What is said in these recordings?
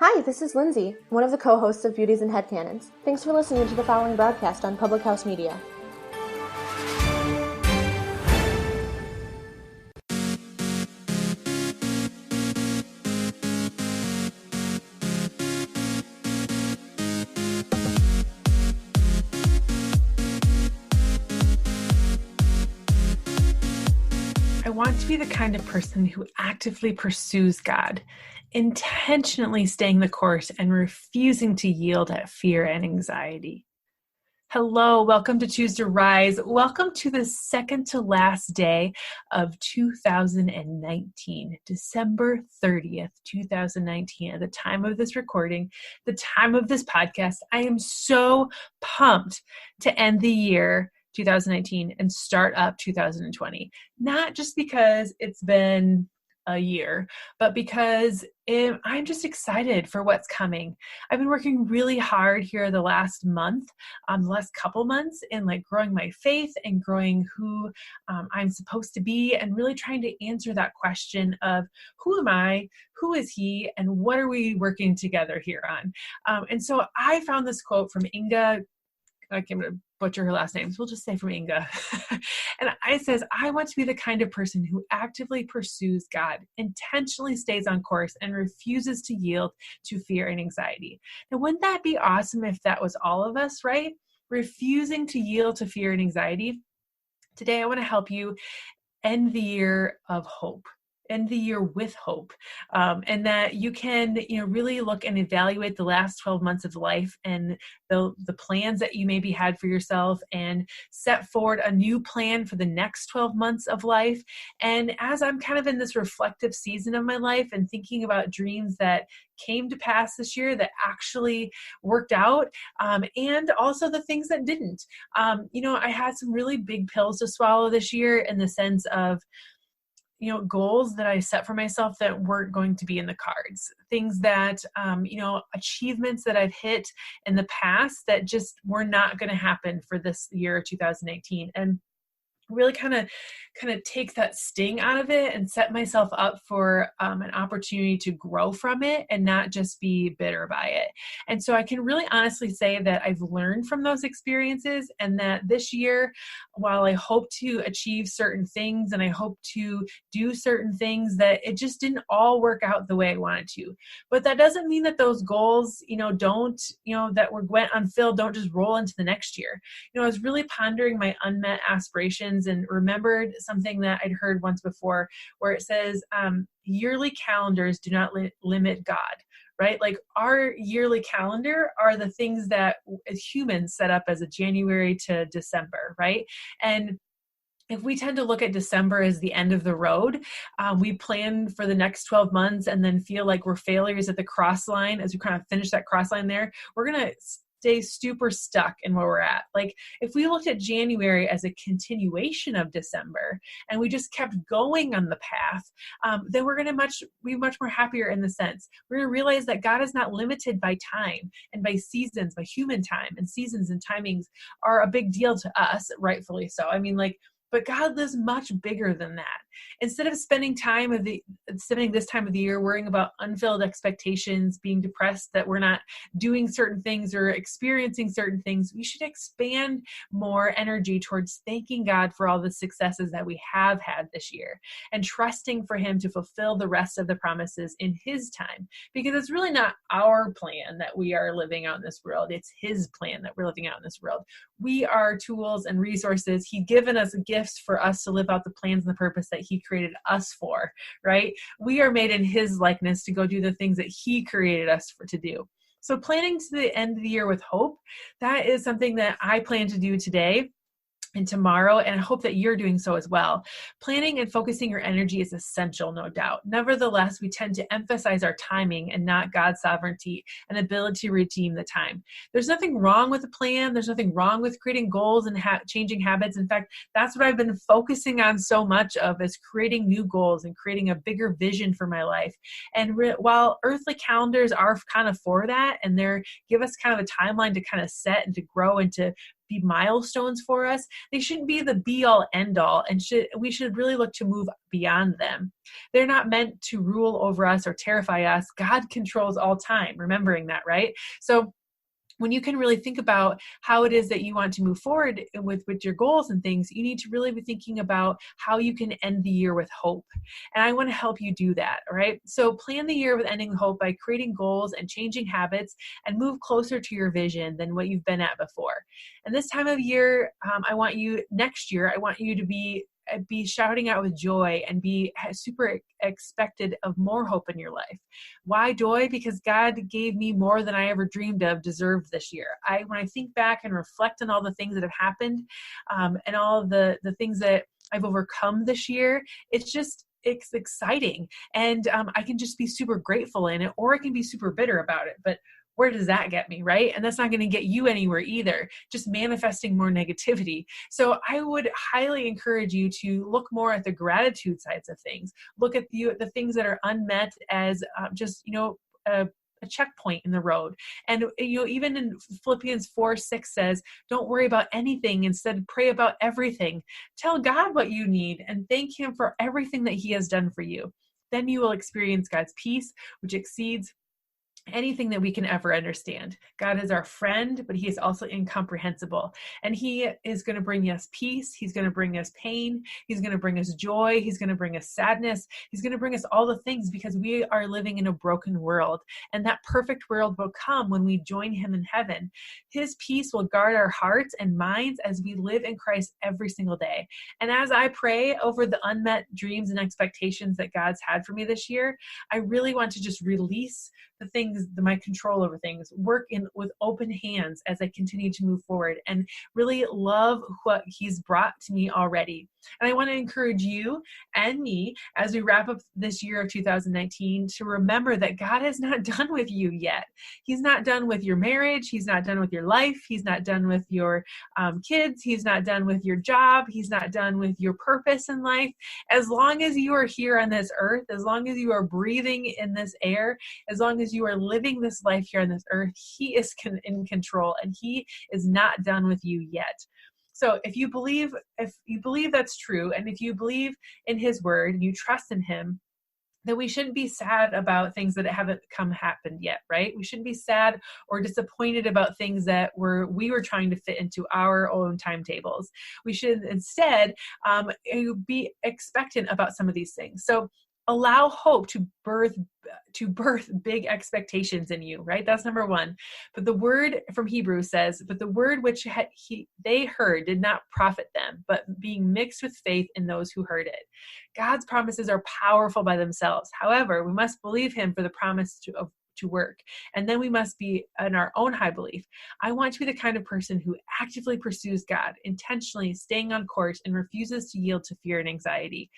Hi, this is Lindsay, one of the co-hosts of Beauties and Headcanons. Thanks for listening to the following broadcast on Public House Media. I want to be the kind of person who actively pursues God, intentionally staying the course and refusing to yield at fear and anxiety. Hello, welcome to Choose to Rise. Welcome to the second to last day of 2019, December 30th, 2019. At the time of this recording, the time of this podcast, I am so pumped to end the year 2019 and start up 2020. Not just because it's been a year, but because I'm just excited for what's coming. I've been working really hard here the last month, the last couple months in growing my faith and growing who I'm supposed to be, and really trying to answer that question of who am I, who is he, and what are we working together here on? And so I found this quote from Inga. I'm going to butcher her last name, so we'll just say from Inga. And it says, I want to be the kind of person who actively pursues God, intentionally stays on course, and refuses to yield to fear and anxiety. Now, wouldn't that be awesome if that was all of us, right? Refusing to yield to fear and anxiety. Today, I want to help you end the year of hope. End the year with hope, and that you can, really look and evaluate the last 12 months of life and the plans that you maybe had for yourself, and set forward a new plan for the next 12 months of life. And as I'm kind of in this reflective season of my life and thinking about dreams that came to pass this year that actually worked out, and also the things that didn't. I had some really big pills to swallow this year in the sense of goals that I set for myself that weren't going to be in the cards, things that, achievements that I've hit in the past that just were not going to happen for this year, 2018. And really kind of take that sting out of it and set myself up for an opportunity to grow from it and not just be bitter by it. And so I can really honestly say that I've learned from those experiences, and that this year, while I hope to achieve certain things and I hope to do certain things, that it just didn't all work out the way I wanted to. But that doesn't mean that those goals, that went unfilled, don't just roll into the next year. I was really pondering my unmet aspirations and remembered something that I'd heard once before, where it says, yearly calendars do not limit God, right? Like our yearly calendar are the things that as humans set up as a January to December, right? And if we tend to look at December as the end of the road, we plan for the next 12 months and then feel like we're failures at the cross line. As we kind of finish that cross line there, we're going to stay super stuck in where we're at. Like if we looked at January as a continuation of December and we just kept going on the path, then we're going to be much more happier in the sense. We're going to realize that God is not limited by time and by seasons, by human time, and seasons and timings are a big deal to us, rightfully so. But God lives much bigger than that. Instead of spending this time of the year worrying about unfilled expectations, being depressed that we're not doing certain things or experiencing certain things, we should expand more energy towards thanking God for all the successes that we have had this year and trusting for Him to fulfill the rest of the promises in His time. Because it's really not our plan that we are living out in this world. It's His plan that we're living out in this world. We are tools and resources. He's given us gifts for us to live out the plans and the purpose that He created us for, right? We are made in His likeness to go do the things that He created us to do. So planning to the end of the year with hope, that is something that I plan to do today and tomorrow, and I hope that you're doing so as well. Planning and focusing your energy is essential, no doubt. Nevertheless, we tend to emphasize our timing and not God's sovereignty and ability to redeem the time. There's nothing wrong with a plan. There's nothing wrong with creating goals and changing habits. In fact, that's what I've been focusing on so much of, is creating new goals and creating a bigger vision for my life. And while earthly calendars are kind of for that, and they give us kind of a timeline to kind of set and to grow and to be milestones for us, they shouldn't be the be all end all, and we should really look to move beyond them. They're not meant to rule over us or terrify us. God controls all time, remembering that, right? So when you can really think about how it is that you want to move forward with your goals and things, you need to really be thinking about how you can end the year with hope. And I want to help you do that, all right? So plan the year with ending hope by creating goals and changing habits and move closer to your vision than what you've been at before. And this time of year, next year, I want you to be shouting out with joy and be super expected of more hope in your life. Why joy? Because God gave me more than I ever dreamed of, deserved this year. When I think back and reflect on all the things that have happened, and all the things that I've overcome this year, it's exciting. And I can just be super grateful in it, or I can be super bitter about it. But where does that get me, right? And that's not going to get you anywhere either, just manifesting more negativity. So I would highly encourage you to look more at the gratitude sides of things. Look at the things that are unmet as a checkpoint in the road. And even in Philippians 4:6 says, don't worry about anything, instead pray about everything. Tell God what you need and thank him for everything that he has done for you. Then you will experience God's peace, which exceeds anything that we can ever understand. God is our friend, but he is also incomprehensible. And he is going to bring us peace. He's going to bring us pain. He's going to bring us joy. He's going to bring us sadness. He's going to bring us all the things, because we are living in a broken world. And that perfect world will come when we join him in heaven. His peace will guard our hearts and minds as we live in Christ every single day. And as I pray over the unmet dreams and expectations that God's had for me this year, I really want to just release the things, my control over things, work with open hands as I continue to move forward, and really love what he's brought to me already. And I want to encourage you and me as we wrap up this year of 2019 to remember that God is not done with you yet. He's not done with your marriage. He's not done with your life. He's not done with your kids. He's not done with your job. He's not done with your purpose in life. As long as you are here on this earth, as long as you are breathing in this air, as long as you are living this life here on this earth, he is in control, and he is not done with you yet. So if you believe that's true, and if you believe in his word and you trust in him, then we shouldn't be sad about things that haven't happened yet, right? We shouldn't be sad or disappointed about things that we were trying to fit into our own timetables. We should instead be expectant about some of these things. So allow hope to birth big expectations in you, right? That's number one. But the word from Hebrews says, but the word which they heard did not profit them, but being mixed with faith in those who heard it. God's promises are powerful by themselves. However, we must believe him for the promise to work. And then we must be in our own high belief. I want to be the kind of person who actively pursues God, intentionally staying on course and refuses to yield to fear and anxiety.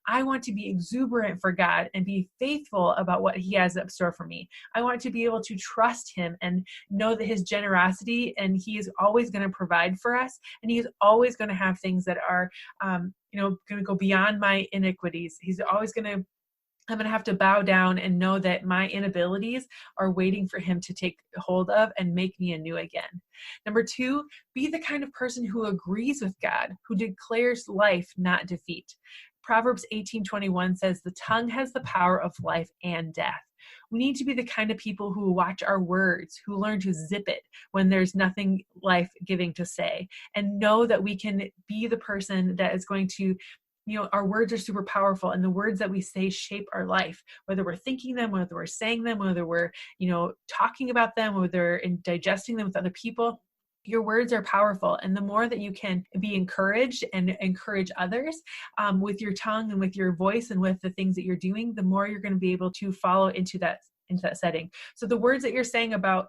I want to be exuberant for God and be faithful about what he has in store for me. I want to be able to trust him and know that his generosity, and he is always going to provide for us. And he is always going to have things that are, going to go beyond my iniquities. I'm going to have to bow down and know that my inabilities are waiting for him to take hold of and make me anew again. Number two, be the kind of person who agrees with God, who declares life, not defeat. Proverbs 18:21 says, the tongue has the power of life and death. We need to be the kind of people who watch our words, who learn to zip it when there's nothing life-giving to say, and know that we can be the person that is going to, our words are super powerful, and the words that we say shape our life, whether we're thinking them, whether we're saying them, whether we're, talking about them, whether we're digesting them with other people. Your words are powerful. And the more that you can be encouraged and encourage others with your tongue and with your voice and with the things that you're doing, the more you're going to be able to follow into that setting. So the words that you're saying about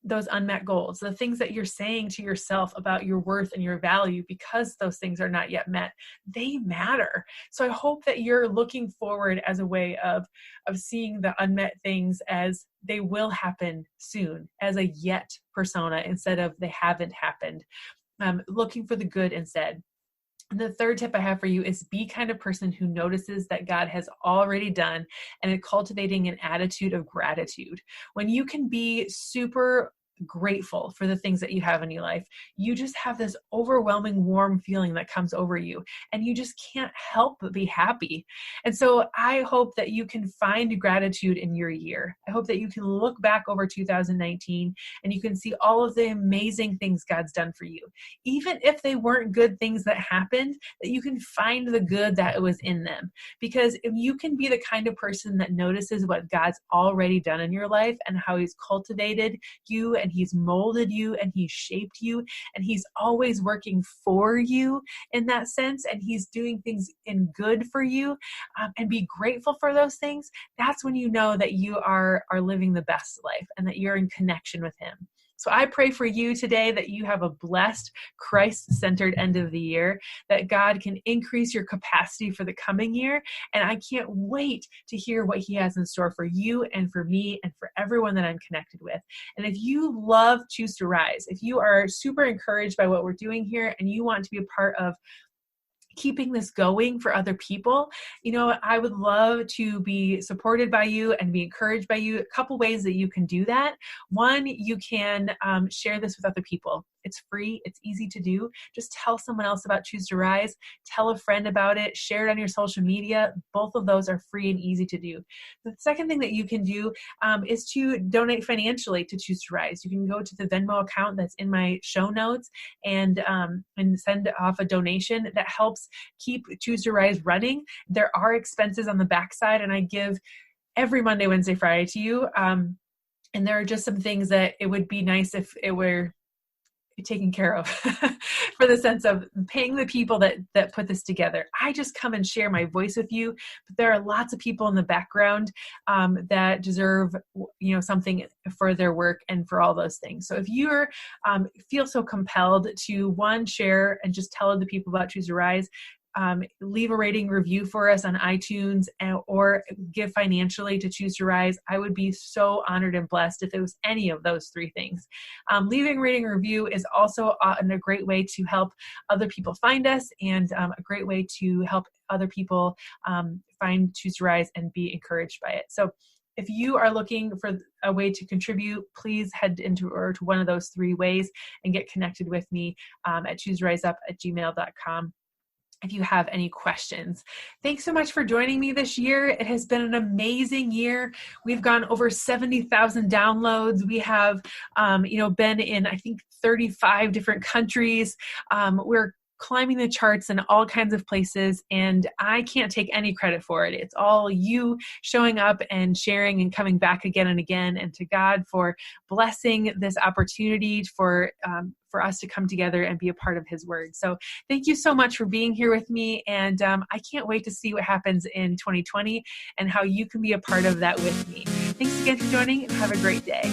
those unmet goals, the things that you're saying to yourself about your worth and your value, because those things are not yet met, they matter. So I hope that you're looking forward as a way of seeing the unmet things as they will happen soon, as a yet persona instead of they haven't happened. Looking for the good instead. And the third tip I have for you is be kind of person who notices that God has already done, and cultivating an attitude of gratitude. When you can be super grateful for the things that you have in your life, you just have this overwhelming warm feeling that comes over you, and you just can't help but be happy. And so I hope that you can find gratitude in your year. I hope that you can look back over 2019 and you can see all of the amazing things God's done for you. Even if they weren't good things that happened, that you can find the good that was in them. Because if you can be the kind of person that notices what God's already done in your life and how he's cultivated you and he's molded you and he's shaped you and he's always working for you in that sense, and he's doing things in good for you, and be grateful for those things, that's when you know that you are living the best life and that you're in connection with him. So I pray for you today that you have a blessed, Christ-centered end of the year, that God can increase your capacity for the coming year. And I can't wait to hear what he has in store for you and for me and for everyone that I'm connected with. And if you love Choose to Rise, if you are super encouraged by what we're doing here and you want to be a part of keeping this going for other people, I would love to be supported by you and be encouraged by you. A couple ways that you can do that. One, you can share this with other people. It's free. It's easy to do. Just tell someone else about Choose to Rise. Tell a friend about it. Share it on your social media. Both of those are free and easy to do. The second thing that you can do is to donate financially to Choose to Rise. You can go to the Venmo account that's in my show notes and send off a donation that helps keep Choose to Rise running. There are expenses on the backside, and I give every Monday, Wednesday, Friday to you. And there are just some things that it would be nice if it were taken care of for the sense of paying the people that put this together. I just come and share my voice with you, but there are lots of people in the background that deserve, something for their work and for all those things. So if you're feel so compelled to share and just tell other people about Choose to Rise, leave a rating review for us on iTunes or give financially to Choose to Rise. I would be so honored and blessed if it was any of those three things. Leaving a rating review is also a great way to help other people find us, and a great way to help other people find Choose to Rise and be encouraged by it. So if you are looking for a way to contribute, please head into to one of those three ways and get connected with me at chooseriseup@gmail.com. if you have any questions. Thanks so much for joining me this year. It has been an amazing year. We've gone over 70,000 downloads. We have, been in, I think, 35 different countries. We're climbing the charts in all kinds of places, and I can't take any credit for it. It's all you showing up and sharing and coming back again and again, and to God for blessing this opportunity for us to come together and be a part of his word. So thank you so much for being here with me, and I can't wait to see what happens in 2020 and how you can be a part of that with me. Thanks again for joining, and have a great day.